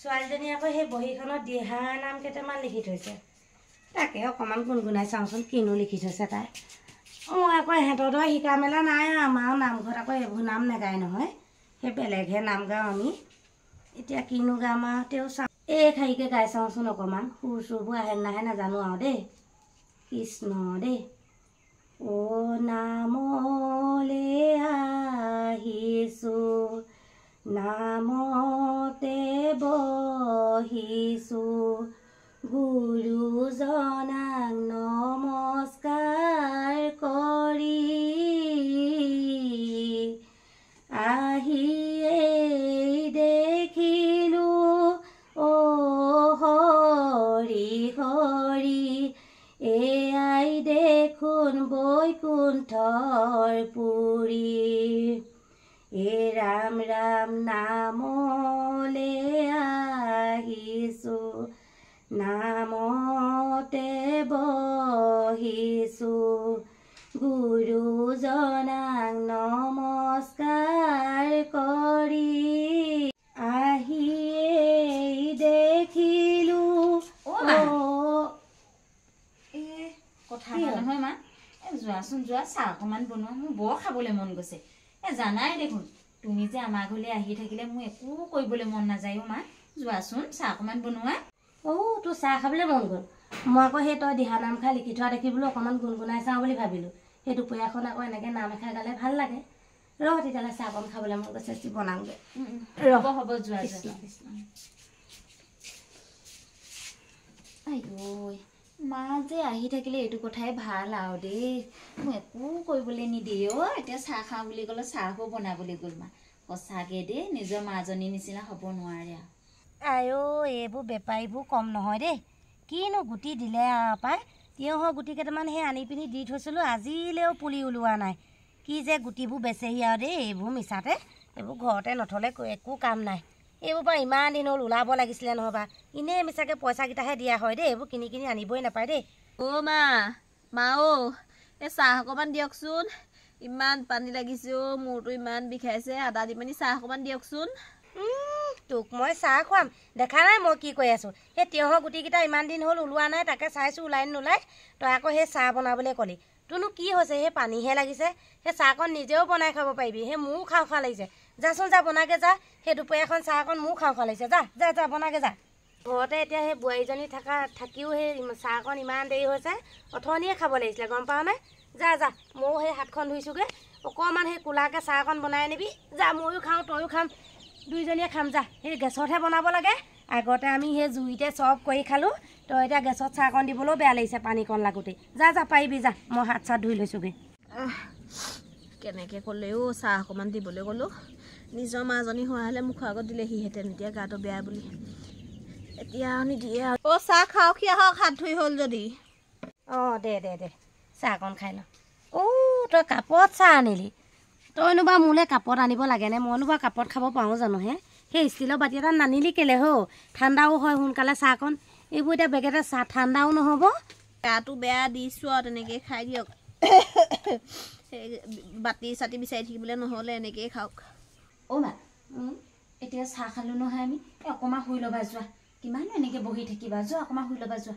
ছোৱালীজনী আকৌ সেই বহীখনত দিহা নাম কেইটামান লিখি থৈছে তাকে অকণমান গুণগুণাই চাওঁচোন কিনো লিখি থৈছে তাই মই আকৌ ইহঁতৰ দৰে শিকা মেলা নাই আমাৰ নামঘৰত আকৌ এইবোৰ নাম নেগায় নহয় সেই বেলেগহে নাম গাওঁ আমি এতিয়া কিনো গাম আৰু তেওঁ চাওঁ এই খাৰীকে গাই চাওঁচোন অকণমান সুৰ চুৰবোৰ আহে নাহে নাজানো আৰু দেই কৃষ্ণ দেই অ নামলে আহিছোঁ নামতে বহিছোঁ গুৰুজনাক নমস্কাৰ কৰি আহিয়েই দেখিলোঁ অ হৰি হৰি এয়াই দেখোন বৈকুণ্ঠৰ পুৰী এ ৰাম ৰাম নামলে আহিছোঁ নামতে বহিছোঁ গুৰুজনাক নমস্কাৰ কৰি আহিয়েই দেখিলোঁ কথা নহয় মা যোৱাচোন যোৱা চাহ অকণমান বনোৱা মোৰ বৰ খাবলৈ মন গৈছে জানাই দেখোন তুমি যে আমাৰ ঘৰলৈ আহি থাকিলে মোৰ একো কৰিবলৈ মন নাযায় মা যোৱাচোন চাহ অকণমান বনোৱা তোৰ চাহ খাবলৈ মন গ'ল মই আকৌ সেই তই দিহা নাম খাই লিখি থোৱা দেখি বোলো অকণমান গুণগুণাই চাওঁ বুলি ভাবিলোঁ সেই দুপৰীয়াখন আকৌ এনেকৈ নাম এষাৰ গালে ভাল লাগে ৰ তেতিয়াহ'লে চাহ অকণ খাবলৈ মন গৈছে বনাওঁগৈ হ'ব হ'ব যোৱা আইঐ মা যে আহি থাকিলে এইটো কথাই ভাল আৰু দেই মোক একো কৰিবলৈ নিদিয়ে এতিয়া চাহ খাওঁ বুলি ক'লে চাহো বনাবলৈ গ'ল মা সঁচাকৈ দেই নিজৰ মাজনীৰ নিচিনা হ'ব নোৱাৰে আইও এইবোৰ বেপাৰীবোৰ কম নহয় দেই কিনো গুটি দিলে আৰু পাই তিয়ঁহৰ গুটি কেইটামান সেই আনি পিনি দি থৈছিলোঁ আজিলৈও পুলি ওলোৱা নাই কি যে গুটিবোৰ বেচেহি আৰু দেই এইবোৰ মিছাতে এইবোৰ ঘৰতে নথলে একো কাম নাই এইবোৰ পৰা ইমান দিন হ'ল ওলাব লাগিছিলে নহ'বা এনেই মিছাকৈ পইচাকেইটাহে দিয়া হয় দেই এইবোৰ কিনি কিনি আনিবই নাপায় দেই মা এই চাহ অকণমান দিয়কচোন ইমান পানী লাগিছে মূৰটো ইমান বিষাইছে আদা দি পানি চাহ অকণমান দিয়কচোন তোক মই চাহ খুৱাম দেখা নাই মই কি কৈ আছোঁ সেই তিয়ঁহৰ গুটিকেইটা ইমান দিন হ'ল ওলোৱা নাই তাকে চাইছোঁ ওলাই নোলাই তই আকৌ সেই চাহ বনাবলৈ ক'লি তোৰনো কি হৈছে সেই পানীহে লাগিছে সেই চাহকণ নিজেও বনাই খাব পাৰিবি সেই মোৰো খাওঁ খাওঁ লাগিছে যাচোন যা বনাগে যা সেই দুপৰীয়াখন চাহকণ মোৰো খাওঁ খাওঁ লাগিছে যা যা যা বনাগে যা ঘৰতে এতিয়া সেই বোৱাৰীজনী থাকিও সেই চাহকণ ইমান দেৰি হৈছে অথনিয়ে খাব লাগিছিলে গম পাৱ নে যা যা ময়ো সেই হাতখন ধুইছোঁগৈ অকণমান সেই কোলাকৈ চাহকণ বনাই আনিবি যা ময়ো খাওঁ তয়ো খাম দুইজনীয়ে খাম যা সেই গেছতহে বনাব লাগে আগতে আমি সেই জুইতে চব কৰি খালোঁ তই এতিয়া গেছত চাহকণ দিবলৈও বেয়া লাগিছে পানীকণ লাগোঁতে যা যা পাৰিবি যা মই হাত চাত ধুই লৈছোঁগৈ কেনেকৈ ক'লেও চাহ অকণমান দিবলৈ গ'লোঁ নিজৰ মাজনী হোৱা হ'লে মুখৰ আগত দিলেহিহেঁতেন এতিয়া গাটো বেয়া বুলি এতিয়া নিদিয়ে চাহ খাওকহি আহক হাত ধুই হ'ল যদি দে চাহকণ খাই ল তই কাপত চাহ আনিলি তইনো বা মোলৈ কাপত আনিব লাগেনে মইনো বা কাপত খাব পাৰোঁ জানো হে সেই ষ্টিলৰ বাতি এটা নানিলি কেলে ঠাণ্ডাও হয় সোনকালে চাহকণ এইবোৰ এতিয়া বেগেতে চাহ ঠাণ্ডাও নহ'ব গাটো বেয়া দিছোঁ আৰু তেনেকৈ খাই দিয়ক বাতি চাতি বিচাৰি থাকিবলৈ নহ'লে এনেকৈয়ে খাওক মা এতিয়া চাহ খালোঁ নহয় আমি অকণমান শুই ল'বা যোৱা কিমানো এনেকৈ বহি থাকিবা যোৱা অকণমান শুই ল'বা যোৱা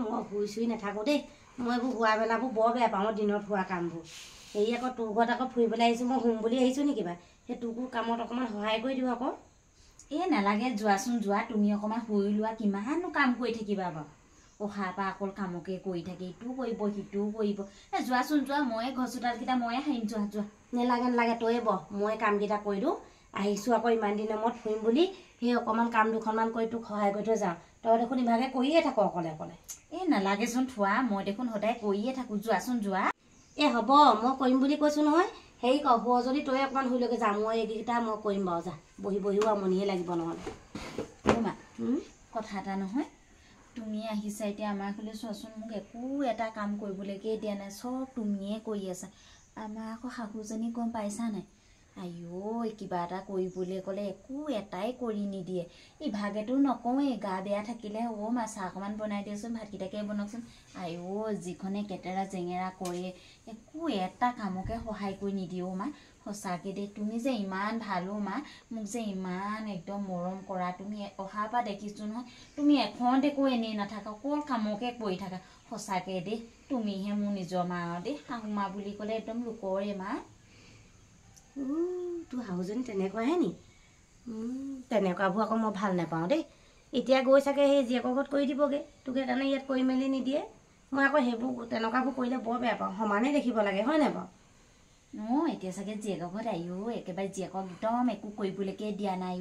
মই শুই চুই নাথাকোঁ দেই মই এইবোৰ শোৱা মেলাবোৰ বৰ বেয়া পাওঁ দিনত হোৱা কামবোৰ এই আকৌ তোৰ ঘৰত আকৌ ফুৰিবলৈ আহিছোঁ মই শুম বুলি আহিছোঁ নেকি বা সেই তোকো কামত অকণমান সহায় কৰি দিওঁ আকৌ নালাগে যোৱাচোন যোৱা তুমি অকণমান শুই লোৱা কিমাননো কাম কৰি থাকিবা বাৰু অহাৰ পৰা অকল কামকে কৰি থাকে ইটোও কৰিব সিটোও কৰিব যোৱাচোন যোৱা ময়ে ঘৰ চোতালকেইটা ময়ে সাৰিম যোৱা যোৱা নালাগে তয়ে বহ মই কামকেইটা কৰি দিওঁ আহিছোঁ আকৌ ইমান দিনৰ মূৰত ফুৰিম বুলি সেই অকণমান কাম দুখনমান কৰি তোক সহায় কৰি থৈ যাওঁ তই দেখোন ইভাগে কৰিয়ে থাকো অকলে অকলে নালাগেচোন থোৱা মই দেখোন সদায় কৰিয়ে থাকোঁ যোৱাচোন যোৱা হ'ব মই কৰিম বুলি কৈছোঁ নহয় হেৰি শুৱ যদি তই অকণমান শুইলৈকে যা মই এইকেইটা মই কৰিম বাৰু যা বহিও আমনিয়ে লাগিব নহ'লে মা কথা এটা নহয় তুমি আহিছা এতিয়া আমাৰ ঘৰলৈ চোৱাচোন মোক একো এটা কাম কৰিবলৈকে দিয়া নাই চব তুমিয়ে কৰি আছা আমাৰ আকৌ শাহুজনী গম পাইছা নাই আইঅ কিবা এটা কৰিবলৈ ক'লে একো এটাই কৰি নিদিয়ে ইভাগেতো নকওঁৱেই গা বেয়া থাকিলে মা চাহ অকণমান বনাই দিয়কচোন ভাতকেইটাকে বনাওকচোন আইঅ যিখনে কেতেৰা জেঙেৰা কৰে একো এটা কামকে সহায় কৰি নিদিয়ে মা সঁচাকৈ দেই তুমি যে ইমান ভালো মা মোক যে ইমান একদম মৰম কৰা তুমি অহাৰ পৰা দেখিছোঁ নহয় তুমি এখন একো এনেই নাথাকা অকল কামকে কৰি থাকা সঁচাকৈ দেই তুমিহে মোৰ নিজৰ মা দেই শাহু মা বুলি ক'লে একদম লোকৰে মা তোৰ শাহুজনী তেনেকুৱাহে নি তেনেকুৱাবোৰ আকৌ মই ভাল নাপাওঁ দেই এতিয়া গৈ চাগে সেই জীয়েকৰ ঘৰত কৰি দিবগৈ তোক সেইকাৰণে ইয়াত কৰি মেলি নিদিয়ে মই আকৌ সেইবোৰ তেনেকুৱাবোৰ কৰিলে বৰ বেয়া পাওঁ সমানেই দেখিব লাগে হয় নাই বাৰু এতিয়া চাগে জীয়েকৰ ঘৰত একেবাৰে জীয়েকক একদম একো কৰিবলৈকে দিয়া নাই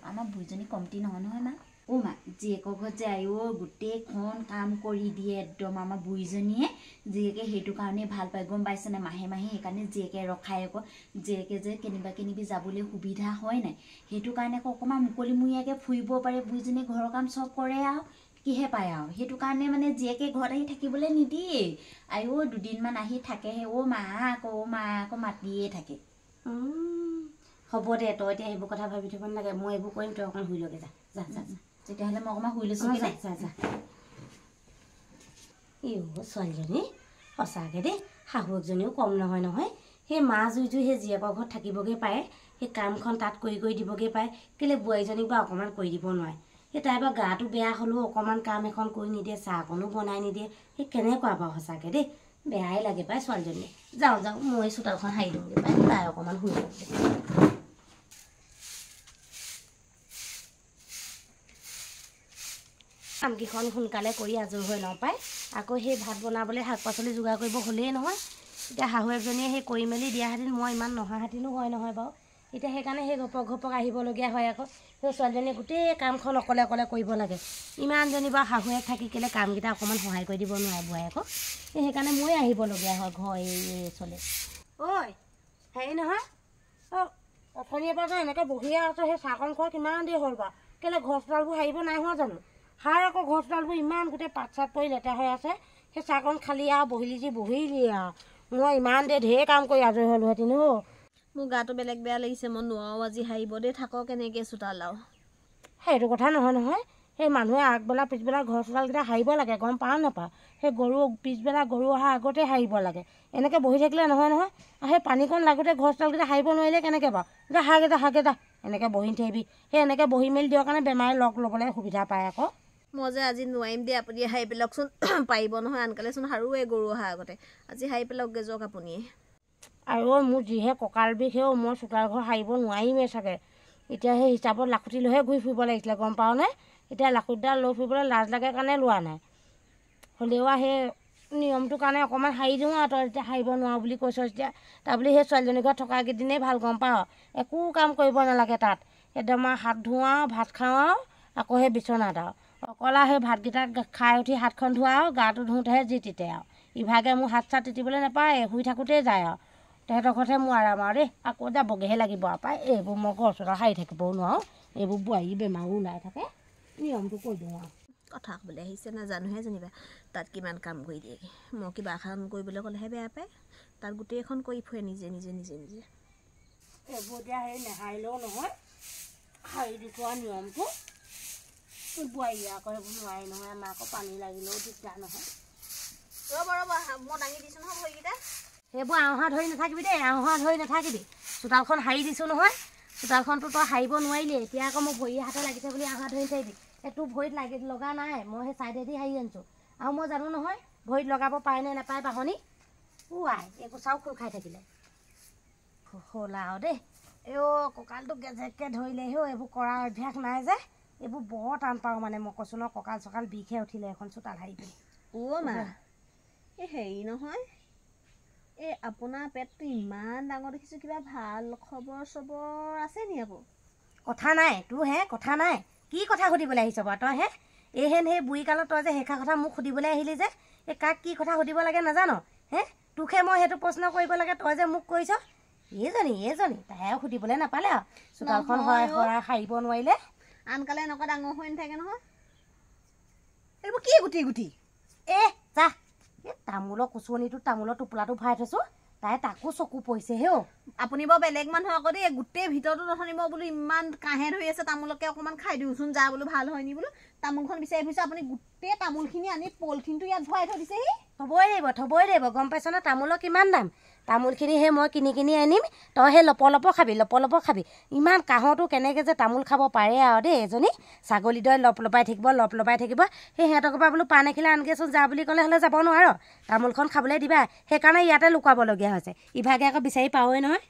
আমাৰ বুঢ়ীজনী কমটি নহয় নহয় মা মা জীয়েকৰ ঘৰত যে গোটেইখন কাম কৰি দিয়ে একদম আমাৰ বুঢ়ীজনীয়ে জীয়েকে সেইটো কাৰণে ভাল পায় গম পাইছেনে মাহে মাহে সেইকাৰণে জীয়েকে ৰখাই আকৌ জীয়েকে যে কেনিবা যাবলৈ সুবিধা হয় নাই সেইটো কাৰণে আকৌ অকণমান মুকলিমূৰীয়াকৈ ফুৰিব পাৰে বুঢ়ীজনীয়ে ঘৰৰ কাম চব কৰে আৰু কিহে পায় আৰু সেইটো কাৰণে মানে জীয়েকে ঘৰত আহি থাকিবলৈ নিদিয়ে দুদিনমান আহি থাকেহে মা আকৌ মাতিয়ে থাকে হ'ব দে তই এতিয়া সেইবোৰ কথা ভাবি থ'ব নালাগে মই এইবোৰ কৰিম তই অকণমান শুই লগে যা যা যা যা তেতিয়াহ'লে মই অকণমান শুই লৈছোঁ যা যা যা ছোৱালীজনী সঁচাকৈ দেই শাহুৱেকজনীও কম নহয় নহয় সেই মা জুইটো সেই জীয়েকৰ ঘৰত থাকিবগৈ পাৰে সেই কামখন তাত কৰি দিবগৈ পাৰে কেলৈ বোৱাৰীজনীক বা অকণমান কৰি দিব নোৱাৰে সেই তাই বা গাটো বেয়া হ'লেও অকণমান কাম এখন কৰি নিদিয়ে চাহ অকণো বনাই নিদিয়ে সেই কেনেকুৱা বাৰু সঁচাকৈ দেই বেয়াই লাগে পাই ছোৱালীজনী যাওঁ মই চোতালখন সাৰি দিওঁগৈ পাই তাই অকণমান শুই লওঁগৈ কামকেইখন সোনকালে কৰি আজৰি হৈ লওঁ পাই আকৌ সেই ভাত বনাবলৈ শাক পাচলি যোগাৰ কৰিব হ'লেই নহয় এতিয়া শাহুৱেকজনীয়ে সেই কৰি মেলি দিয়াহেঁতেন মই ইমান নহাহেঁতেনো হয় নহয় বাৰু এতিয়া সেইকাৰণে সেই ঘপক আহিবলগীয়া হয় আকৌ সেই ছোৱালীজনীয়ে গোটেই কামখন অকলে কৰিব লাগে ইমানজনী বাৰু শাহুৱেক থাকি কেলৈ কামকেইটা অকণমান সহায় কৰি দিব নোৱাৰে বোৱাই আকৌ সেইকাৰণে ময়ে আহিবলগীয়া হয় ঘৰ এই চলে ঐ হেৰি নহয় অথনিৰ পৰা যে এনেকৈ বহিয়ে আছোঁ সেই চাহকণ খোৱা কিমান দেৰি হ'ল বাৰু কেলৈ ঘৰ চোতালবোৰ সাৰিব নাই হোৱা জানো সাৰ আকৌ ঘৰ চোতালবোৰ ইমান গোটেই পাত চাত পৰি লেতেৰা হৈ আছে সেই চাহকণ খালি আৰু বহিলি আৰু মই ইমান দেৰি ঢেৰ কাম কৰি আজৰি হ'লোহেঁতেন মোৰ গাটো বেলেগ বেয়া লাগিছে মই নোৱাৰো আজি সাৰিব দেই থাকক এনেকৈ চোতাল আৰু সেইটো কথা নহয় সেই মানুহে আগবেলা পিছবেলা ঘৰ চোতালকেইটা সাৰিব লাগে গম পাওঁ নাপাওঁ সেই পিছবেলা গৰু অহা আগতে সাৰিব লাগে এনেকৈ বহি থাকিলে নহয় আৰু সেই পানীকণ লাগোতে ঘৰ চোতালকেইটা সাৰিব নোৱাৰিলে কেনেকৈ বাৰু হাগে যা এনেকৈ বহি থাকিবি সেই এনেকৈ বহি মেলি দিয়াৰ কাৰণে বেমাৰে লগ ল'বলৈ সুবিধা পায় আকৌ মই যে আজি নোৱাৰিম দেই আপুনি সাৰি পেলাকচোন পাৰিব নহয় আনকালেচোন সাৰোৱে গৰু অহা আগতে আজি সাৰি পেলাকগৈ যাওক আপুনিয়ে আৰু মোৰ যিহে কঁকাল বিষ মই চোতাল ঘৰ সাৰিব নোৱাৰিমেই চাগে এতিয়া সেই হিচাপত লাখুটি লৈহে ঘূৰি ফুৰিব লাগিছিলে গম পাওঁনে এতিয়া লাখুটিডাল লৈ ফুৰিবলৈ লাজ লাগে কাৰণে লোৱা নাই হ'লেও সেই নিয়মটোৰ কাৰণে অকণমান সাৰি দিওঁ আৰু তই যেতিয়া সাৰিব নোৱাৰো বুলি কৈছ যেতিয়া তাৰ বুলি সেই ছোৱালীজনীৰ ঘৰত থকাকেইদিনেই ভাল গম পাওঁ একো কাম কৰিব নালাগে তাত একদম আৰু হাত ধোওঁ আৰু ভাত খাওঁ আৰু আকৌ সেই বিচনাত আৰু অকল সেই ভাতকেইটা খাই উঠি হাতখন ধোৱা আৰু গাটো ধোওঁতেহে যি তিতে আৰু ইভাগে মোৰ হাত চাত তিতিবলৈ নাপায় শুই থাকোঁতেই যায় আৰু তেহেঁতৰ ঘৰতহে মোৰ আৰাম আৰু দেই আকৌ যাবগৈহে লাগিব আৰু পাই এইবোৰ মই ঘৰ চোতাল সাৰি থাকিবও নোৱাৰোঁ এইবোৰ বোৱাৰী বেমাৰো ওলাই থাকে নিয়মটো কৈ দিওঁ আৰু কথা ক'বলৈ আহিছে নাজানোহে যেনিবা তাত কিমান কাম কৰি দিয়েগৈ মই কিবা কাম কৰিবলৈ ক'লেহে বেয়া পায় তাত গোটেইখন কৰি ফুৰে নিজে এইবোৰ এতিয়া সেই নেসাৰিলেও নহয় সাৰি দি থোৱা নিয়মটো বোৱাৰী আকৌ সেইবোৰ নোৱাৰি নহয় আমাৰ আকৌ পানী লাগিলেও দিগদাৰ নহয় ৰ'ব মই দাঙি দিছোঁ নহয় ভৰিকেইটা সেইবোৰ আওহা ধৰি নাথাকিবি দেই আওহা ধৰি নাথাকিবি চোতালখন সাৰি দিছোঁ নহয় চোতালখনতো তই সাৰিব নোৱাৰিলি এতিয়া আকৌ মোৰ ভৰি হাতে লাগিছে বুলি আওহা ধৰি থাকিবি তোৰ ভৰিত লগা নাই মই সেই ছাইডেদি সাৰি আনিছোঁ আৰু মই জানো নহয় ভৰিত লগাব পাৰে নে নাপায় বাহনি এইবোৰ চাও খোল খাই থাকিলে হ'ল আৰু দেই কঁকালটো গেজেককৈ ধৰিলে এইবোৰ কৰাৰ অভ্যাস নাই যে এইবোৰ বৰ টান পাওঁ মানে মই কৈছোঁ ন কঁকাল চকাল বিষহে উঠিলে এখন চোতাল সাৰি পিনি মা এই হেৰি নহয় এই আপোনাৰ পেটটো ইমান ডাঙৰ দেখিছোঁ কিবা ভাল খবৰ চবৰ আছে নি আকৌ কথা নাই তোৰ কথা নাই কি কথা সুধিবলৈ আহিছ বাৰু তই সেই বুঢ়ীকালত তই যে সেইষাৰ কথা মোক সুধিবলৈ আহিলি যে এই কাক কি কথা সুধিব লাগে নাজানো তোকহে মই সেইটো প্ৰশ্ন কৰিব লাগে তই যে মোক কৈছ এইজনী তাইও সুধিবলৈ নাপালে আৰু চোতালখন সাৰিব নোৱাৰিলে আনকালে এনেকুৱা ডাঙৰ হৈ নাথাকে নহয় এইবোৰ কি গুটি যা তামোলৰ কুচনিটো তামোলৰ টোপোলাটো ভৰাই থৈছোঁ তাই তাকো চকু পৰিছে হে আপুনি বাৰু বেলেগ মানুহ আকৌ দেই গোটেই ভিতৰতো নথনিব বোলো ইমান কাঁহে ধৰি আছে তামোলকে অকণমান খাই দিওঁচোন যা বোলো ভাল হয়নি বোলো তামোলখন বিচাৰি ফুৰিছে আপুনি গোটেই তামোলখিনি আনি পলিথিনটো ইয়াত ভৰাই থৈ দিছেহি থবই লাগিব গম পাইছ ন তামোলৰ কিমান দাম তামোলখিনি সেই মই কিনি আনিম তই সেই লপ খাবি ইমান কাঁহতো কেনেকৈ যে তামোল খাব পাৰে আৰু দেই এজনী ছাগলী দৰে লপাই থাকিব সেই সিহঁতৰ পৰা বোলো পাণ এখিলা আনগেচোন যা বুলি ক'লে হ'লে যাব নোৱাৰ তামোলখন খাবলৈ দিবা সেইকাৰণে ইয়াতে লুকুৱাবলগীয়া হৈছে ইভাগে আকৌ বিচাৰি পাওঁৱেই নহয়